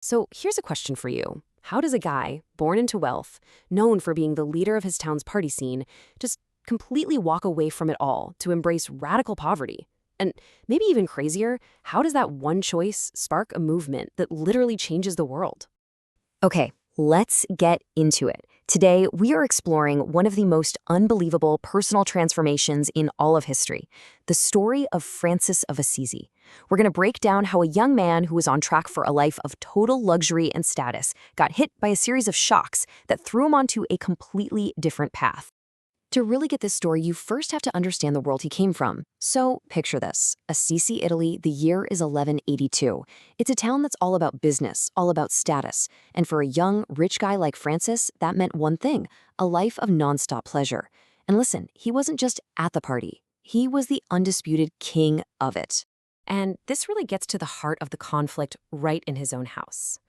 So here's a question for you. How does a guy, born into wealth, known for being the leader of his town's party scene, just completely walk away from it all to embrace radical poverty? And maybe even crazier, how does that one choice spark a movement that literally changes the world? Okay, let's get into it. Today, we are exploring one of the most unbelievable personal transformations in all of history, the story of Francis of Assisi. We're going to break down how a young man who was on track for a life of total luxury and status got hit by a series of shocks that threw him onto a completely different path. To really get this story, you first have to understand the world he came from. So picture this. Assisi, Italy, the year is 1182. It's a town that's all about business, all about status. And for a young, rich guy like Francis, that meant one thing, a life of nonstop pleasure. And listen, he wasn't just at the party. He was the undisputed king of it. And this really gets to the heart of the conflict right in his own house.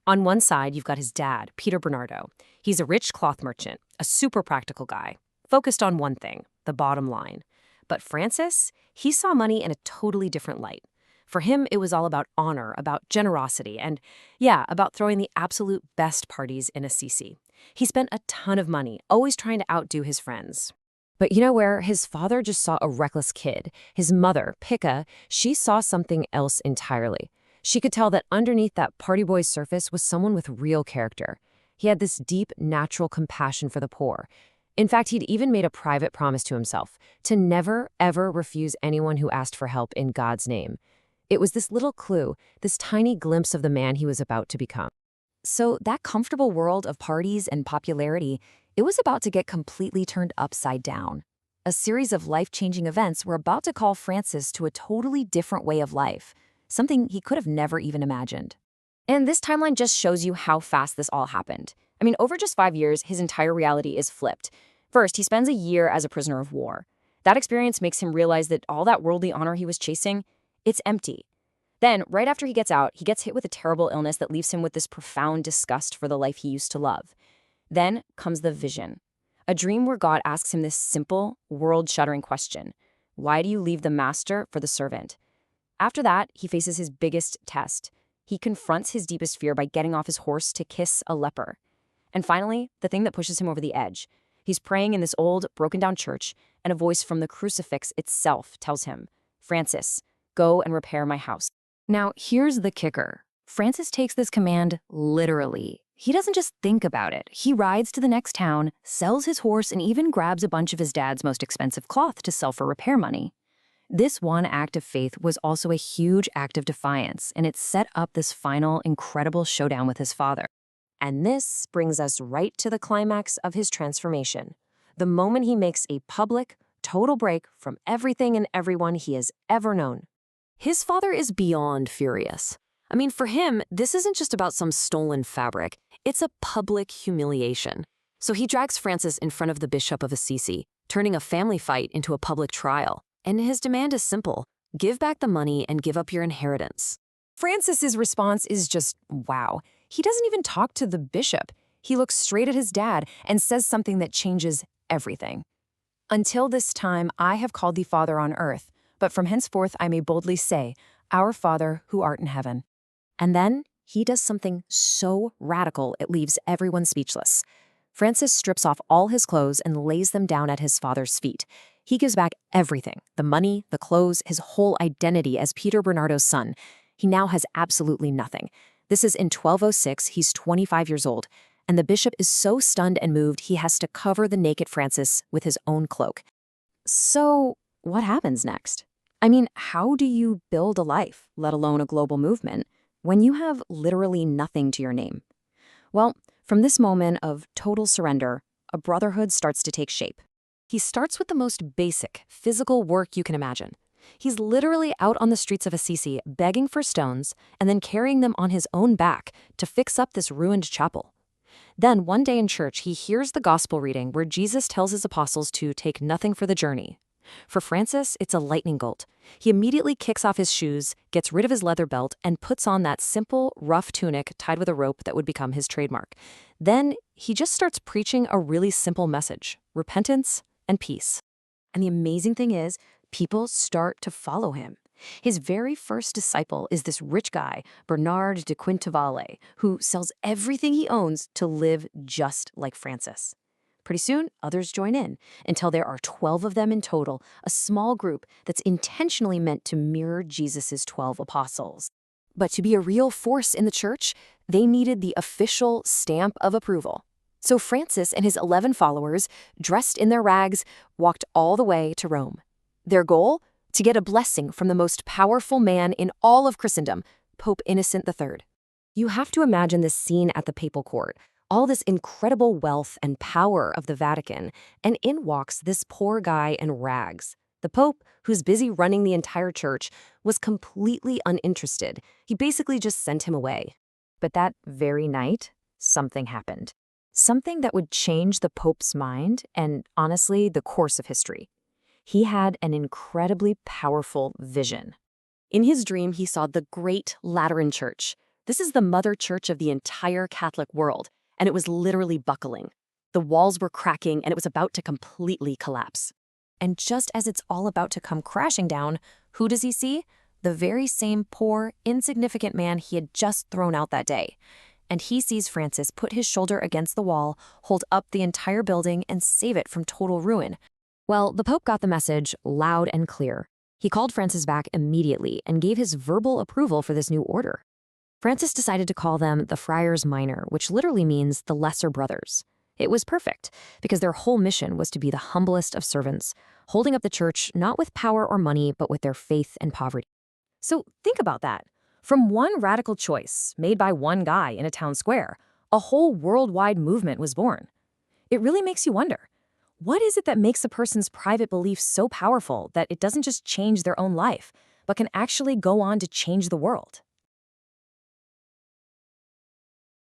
On one side, you've got his dad, Peter Bernardo. He's a rich cloth merchant, a super practical guy, focused on one thing, the bottom line. But Francis, he saw money in a totally different light. For him, it was all about honor, about generosity, and yeah, about throwing the absolute best parties in Assisi. He spent a ton of money, always trying to outdo his friends. But you know where his father just saw a reckless kid? His mother, Picca, she saw something else entirely. She could tell that underneath that party boy's surface was someone with real character. He had this deep, natural compassion for the poor. In fact, he'd even made a private promise to himself to never, ever refuse anyone who asked for help in God's name. It was this little clue, this tiny glimpse of the man he was about to become. So that comfortable world of parties and popularity, it was about to get completely turned upside down. A series of life-changing events were about to call Francis to a totally different way of life, something he could have never even imagined. And this timeline just shows you how fast this all happened. I mean, over just 5 years, his entire reality is flipped. First, he spends a year as a prisoner of war. That experience makes him realize that all that worldly honor he was chasing, it's empty. Then, right after he gets out, he gets hit with a terrible illness that leaves him with this profound disgust for the life he used to love. Then comes the vision, a dream where God asks him this simple, world-shattering question: why do you leave the master for the servant? After that, he faces his biggest test. He confronts his deepest fear by getting off his horse to kiss a leper. And finally, the thing that pushes him over the edge. He's praying in this old, broken-down church, and a voice from the crucifix itself tells him, "Francis, go and repair my house." Now, here's the kicker. Francis takes this command literally. He doesn't just think about it. He rides to the next town, sells his horse, and even grabs a bunch of his dad's most expensive cloth to sell for repair money. This one act of faith was also a huge act of defiance, and it set up this final, incredible showdown with his father. And this brings us right to the climax of his transformation, the moment he makes a public, total break from everything and everyone he has ever known. His father is beyond furious. I mean, for him, this isn't just about some stolen fabric. It's a public humiliation. So he drags Francis in front of the Bishop of Assisi, turning a family fight into a public trial. And his demand is simple: give back the money and give up your inheritance. Francis's response is just wow. He doesn't even talk to the bishop. He looks straight at his dad and says something that changes everything. "Until this time I have called thee Father on earth, but from henceforth I may boldly say, Our Father who art in heaven." And then he does something so radical it leaves everyone speechless. Francis strips off all his clothes and lays them down at his father's feet. He gives back everything: the money, the clothes, his whole identity as Peter Bernardo's son. He now has absolutely nothing. This is in 1206, he's 25 years old, and the bishop is so stunned and moved he has to cover the naked Francis with his own cloak. So, what happens next? I mean, how do you build a life, let alone a global movement, when you have literally nothing to your name? Well, from this moment of total surrender, a brotherhood starts to take shape. He starts with the most basic, physical work you can imagine. He's literally out on the streets of Assisi begging for stones and then carrying them on his own back to fix up this ruined chapel. Then one day in church, he hears the gospel reading where Jesus tells his apostles to take nothing for the journey. For Francis, it's a lightning bolt. He immediately kicks off his shoes, gets rid of his leather belt, and puts on that simple, rough tunic tied with a rope that would become his trademark. Then he just starts preaching a really simple message: repentance and peace. And the amazing thing is, people start to follow him. His very first disciple is this rich guy, Bernard de Quintavalle, who sells everything he owns to live just like Francis. Pretty soon, others join in, until there are 12 of them in total, a small group that's intentionally meant to mirror Jesus' 12 apostles. But to be a real force in the church, they needed the official stamp of approval. So Francis and his 11 followers, dressed in their rags, walked all the way to Rome. Their goal? To get a blessing from the most powerful man in all of Christendom, Pope Innocent III. You have to imagine this scene at the papal court, all this incredible wealth and power of the Vatican, and in walks this poor guy in rags. The Pope, who's busy running the entire church, was completely uninterested. He basically just sent him away. But that very night, something happened. Something that would change the Pope's mind and, honestly, the course of history. He had an incredibly powerful vision. In his dream, he saw the Great Lateran Church. This is the mother church of the entire Catholic world, and it was literally buckling. The walls were cracking, and it was about to completely collapse. And just as it's all about to come crashing down, who does he see? The very same poor, insignificant man he had just thrown out that day. And he sees Francis put his shoulder against the wall, hold up the entire building, and save it from total ruin. Well, the Pope got the message loud and clear. He called Francis back immediately and gave his verbal approval for this new order. Francis decided to call them the Friars Minor, which literally means the lesser brothers. It was perfect, because their whole mission was to be the humblest of servants, holding up the church not with power or money, but with their faith and poverty. So think about that. From one radical choice, made by one guy in a town square, a whole worldwide movement was born. It really makes you wonder, what is it that makes a person's private belief so powerful that it doesn't just change their own life, but can actually go on to change the world?